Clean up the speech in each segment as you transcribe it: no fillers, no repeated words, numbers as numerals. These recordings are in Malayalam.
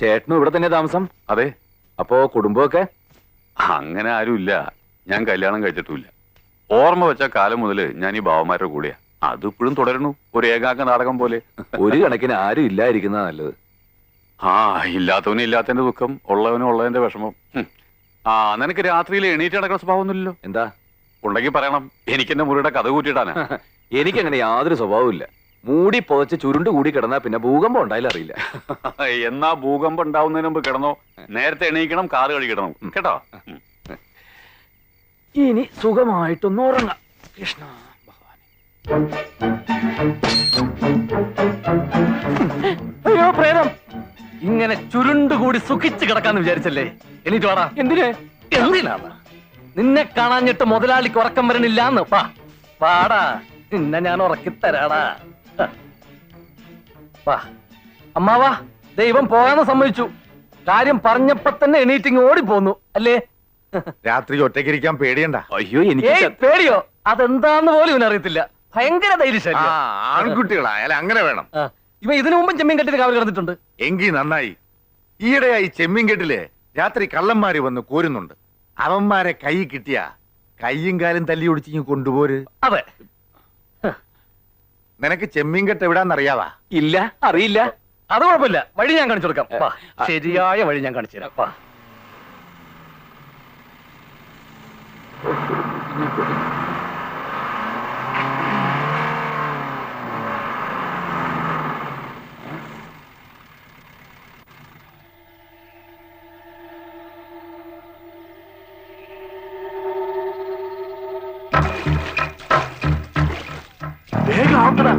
ചേട്ടനും ഇവിടെ തന്നെ താമസം? അതെ. അപ്പോ കുടുംബമൊക്കെ? അങ്ങനെ ആരുമില്ല. ഞാൻ കല്യാണം കഴിച്ചിട്ടുമില്ല. ഓർമ്മ വെച്ച കാലം മുതല് ഞാൻ ഈ ബാവന്മാരുടെ കൂടെയാ. അതിപ്പോഴും തുടരണു, ഒരു ഏകാംഗ നാടകം പോലെ. ഒരു കണക്കിന് ആരും ഇല്ലാതിരിക്കുന്നതാ നല്ലത്. ആ, ഇല്ലാത്തവന് ഇല്ലാത്തതിന്റെ ദുഃഖം, ഉള്ളവനും ഉള്ളതിന്റെ വിഷമം. ആ, നിനക്ക് രാത്രിയിൽ എണീറ്റ് നടക്കുന്ന സ്വഭാവമൊന്നുമില്ലല്ലോ. എന്താ ഉണ്ടെങ്കിൽ പറയണം, എനിക്ക് എന്റെ മുറിയുടെ കഥ കൂട്ടിയിട്ടാണ്. എനിക്കങ്ങനെ യാതൊരു സ്വഭാവവും ഇല്ല. മൂടി പുതച്ച് ചുരുണ്ട് കൂടി കിടന്നാ പിന്നെ ഭൂകമ്പം ഉണ്ടായാലും അറിയില്ല. എന്നാ ഭൂകമ്പം ഉണ്ടാവുന്നതിന് മുമ്പ് കിടന്നോ. നേരത്തെ എണീക്കണം, കാറ് കഴുകിടണം കേട്ടോ. ഇനി സുഖമായിട്ടൊന്ന് ഉറങ്ങാം. കൃഷ്ണ അയ്യോ പ്രേതം, ഇങ്ങനെ ചുരുണ്ടുകൂടി സുഖിച്ച് കിടക്കാന്ന് വിചാരിച്ചല്ലേ? എനിക്ക് വാടാ. എന്തിനാണ് നിന്നെ കാണാഞ്ഞിട്ട് മുതലാളിക്ക് ഉറക്കം വരണില്ലാന്ന്? പാടാ, നിന്നെ ഞാൻ ഉറക്കിത്തരാടാ. വാ അമ്മാവാ, ദൈവം പോകാന്ന് സമ്മതിച്ചു. കാര്യം പറഞ്ഞപ്പോ തന്നെ എണീറ്റിങ് ഓടിപ്പോന്നു അല്ലേ? രാത്രി ഒറ്റയ്ക്കിരിക്കാൻ പേടിയണ്ട. അയ്യോ, എനിക്ക് പേടിയോ? അതെന്താന്ന് പോലും ഇവനറിയത്തില്ല. ഭയങ്കര ധൈര്യശാലി. ആൺകുട്ടികളായാൽ അങ്ങനെ വേണം. ഇവ ഇതിനു മുമ്പും ചെമ്മീൻ കെട്ടിന് കാവൽ കിടന്നിട്ടുണ്ട്. എങ്കി നന്നായി. ഈയിടെയായി ചെമ്മീൻകെട്ടില് രാത്രി കള്ളന്മാര് വന്ന് കോരുന്നുണ്ട്. അവന്മാരെ കൈ കിട്ടിയ കയ്യും കാലും തല്ലി ഒടിച്ചിങ്ങ് കൊണ്ടുപോര്. അതെ. നിനക്ക് ചെമ്മീൻകെട്ട് എവിടാന്നറിയാവാ? ഇല്ല, അറിയില്ല. അത് കുഴപ്പമില്ല, വഴി ഞാൻ കാണിച്ചു കൊടുക്കാം. ശരിയായ വഴി ഞാൻ കാണിച്ചു തരാം. വേഗം ആവട്ടെടാ.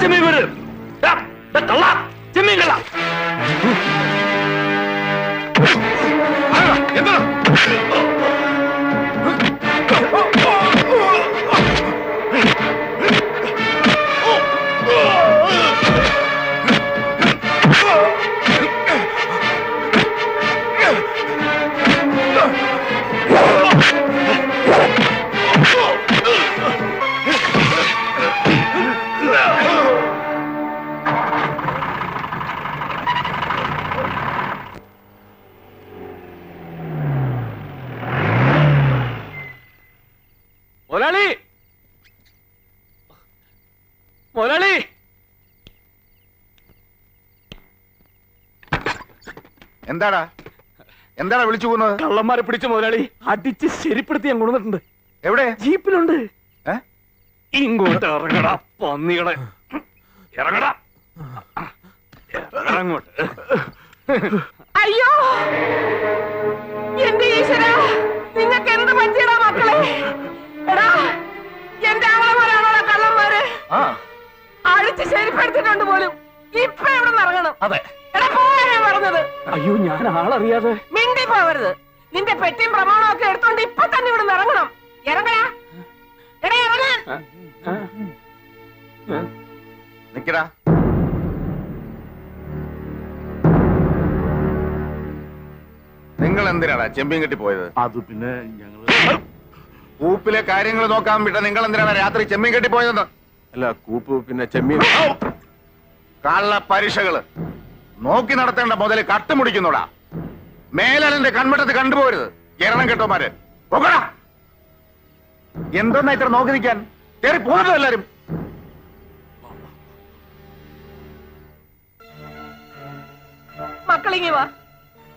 ചെമ്മീൻ വീട്, ചെമ്മീൻ കള്ള. എന്താ മുതലാളി? മുതലാളി, എന്താടാ എന്താടാ വിളിച്ചു പോകുന്നത്? കള്ളന്മാരെ പിടിച്ചു മുതലാളി. അടിച്ച് ശരിപ്പെടുത്തി ഞാൻ കൊണ്ടുവന്നിട്ടുണ്ട്. എവിടെ? ജീപ്പിലുണ്ട്. ഇങ്ങോട്ട് ഇറങ്ങടാ പന്നികളെ, ഇറങ്ങടാ അങ്ങോട്ട്. അയ്യോ എന്റെ ഈശ്വരാ, നിങ്ങൾക്ക് എന്ത് പറ്റിയടാ മക്കളെ? എടാ, എന്റെ ആങ്ങളമാരാണോ കള്ളന്മാര്? അടിച്ച് ശരിപ്പെടുത്തിട്ടുണ്ട് പോലും. ഇപ്പൊ എവിടെ നിന്ന് ഇറങ്ങണം? അതെ. എടാ പോയാ പറഞ്ഞത്. അയ്യോ, ഞാൻ ആളറിയാതെ. മിണ്ടി പോവരുത്. നിന്റെ പെട്ടിയും പ്രമാണവും ഒക്കെ എടുത്തോണ്ട് ഇപ്പൊ തന്നെ ഇവിടെ നിന്ന് ഇറങ്ങണം. ഇറങ്ങടാ. എടാ ഇറങ്ങാൻ. നിക്കടാ. നിങ്ങൾ എന്തിനാടാ ചെമ്മീൻ കെട്ടി പോയത്? അത് പിന്നെ ഞങ്ങള് കൂപ്പിലെ കാര്യങ്ങൾ നോക്കാൻ വിട്ട നിങ്ങൾ എന്തിനാണ് രാത്രി ചെമ്മീൻ കെട്ടി പോയതെന്ന്? അല്ല, കൂപ്പ് പിന്നെ ചെമ്മീൻ. കള്ള പരീക്ഷകള് നോക്കി നടത്തേണ്ട മുതല് കട്ടുമുടിക്കുന്നോടാ. മേലലിന്റെ കൺവട്ടത്ത് കണ്ടുപോരുത്. എരണം കെട്ടോമാര് പോകടാ. എന്തോന്നാ ഇത്ര നോക്കി നിൽക്കാൻ? കയറി പോകുന്നത് എല്ലാരും. മക്കളിങ്ങി വാ,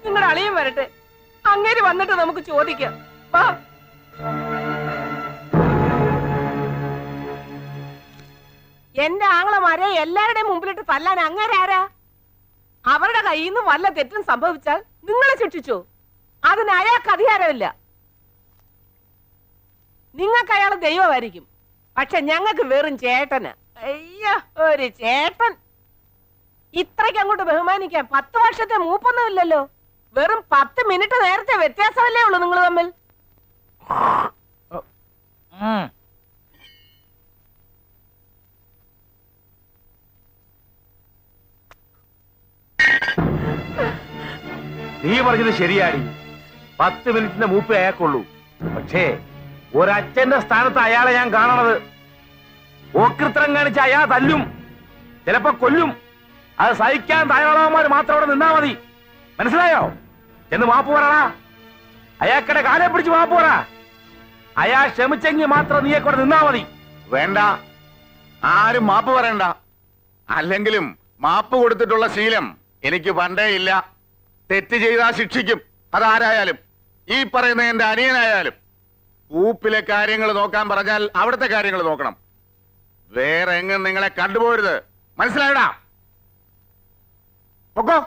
നിങ്ങളുടെ അളിയൻ വരട്ടെ. അങ്ങേര് വന്നിട്ട് നമുക്ക് ചോദിക്കാം. വാ. എന്റെ ആങ്ങളമാരെ എല്ലാവരുടെയും മുമ്പിലിട്ട് തല്ലാൻ അങ്ങേരാരാ? അവരുടെ കയ്യിൽ നിന്ന് വല്ല തെറ്റും സംഭവിച്ചാൽ നിങ്ങളെ ശിക്ഷിച്ചു. അതിന് അയാൾക്ക് അധികാരമില്ല. നിങ്ങൾക്ക് അയാൾ ദൈവമായിരിക്കും, പക്ഷെ ഞങ്ങൾക്ക് വെറും ചേട്ടന്. അയ്യോ, ഒരു ചേട്ടൻ. ഇത്രയ്ക്ക് അങ്ങോട്ട് ബഹുമാനിക്കാൻ 10 വർഷത്തെ മൂപ്പൊന്നും ഇല്ലല്ലോ. വെറും 10 മിനിറ്റ് നേരത്തെ വ്യത്യാസമല്ലേ ഉള്ളൂ നിങ്ങൾ തമ്മിൽ. നീ പറഞ്ഞത് ശരിയാടി. 10 മിനിറ്റിന്റെ മൂപ്പേ അയാൾക്കുള്ളൂ. പക്ഷേ ഒരച്ഛന്റെ സ്ഥാനത്ത് അയാളെ ഞാൻ കാണണത്. ഓക്രിത്രം കാണിച്ച അയാൾ തല്ലും, ചിലപ്പോ കൊല്ലും. അത് സഹിക്കാൻ തയ്യാറാവന്മാർ മാത്രം അവിടെ നിന്നാ മതി. മനസ്സിലായോ? എന്ന് മാപ്പ് പറടാ. അയാൾക്കടെ കാലെ പിടിച്ച് മാപ്പ് പറ. അയാൾ ക്ഷമിച്ചെങ്കിൽ മാത്രം നീയെ കൂടെ നിന്നാ മതി. വേണ്ട, ആരും മാപ്പ് പറയണ്ട. അല്ലെങ്കിലും മാപ്പ് കൊടുത്തിട്ടുള്ള ശീലം എനിക്ക് പണ്ടേ ഇല്ല. തെറ്റ് ചെയ്താൽ ശിക്ഷിക്കും, അതാരായാലും. ഈ പറയുന്ന എന്റെ അനിയനായാലും. കൂപ്പിലെ കാര്യങ്ങൾ നോക്കാൻ പറഞ്ഞാൽ അവിടുത്തെ കാര്യങ്ങൾ നോക്കണം. വേറെ എങ്ങും നിങ്ങളെ കണ്ടുപോരുത്. മനസ്സിലായടാ? പൊക്കോ.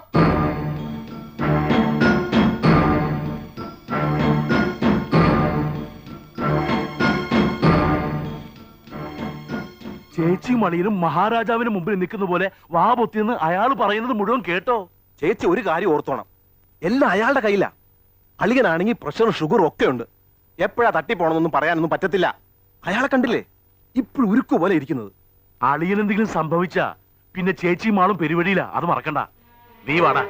ചേച്ചി മണിയിലും മഹാരാജാവിന് മുമ്പിൽ നിൽക്കുന്ന പോലെ വാ പൊത്തിയെന്ന് അയാൾ പറയുന്നത് മുഴുവൻ കേട്ടോ? ചേച്ചി ഒരു കാര്യം ഓർത്തോണം, എല്ലാം അയാളുടെ കയ്യിലാ. അളിയനാണെങ്കിൽ പ്രഷറും ഷുഗറും ഒക്കെ ഉണ്ട്. എപ്പോഴാ തട്ടിപ്പോണമെന്നൊന്നും പറയാനൊന്നും പറ്റത്തില്ല. അയാളെ കണ്ടില്ലേ, ഇപ്പോഴും ഉരുക്കു പോലെ ഇരിക്കുന്നത്. അളിയൻ എന്തെങ്കിലും സംഭവിച്ചാ പിന്നെ ചേച്ചിയും ആളും പെരുവഴിയില്ല. അത് മറക്കണ്ട. നീ വാടാ.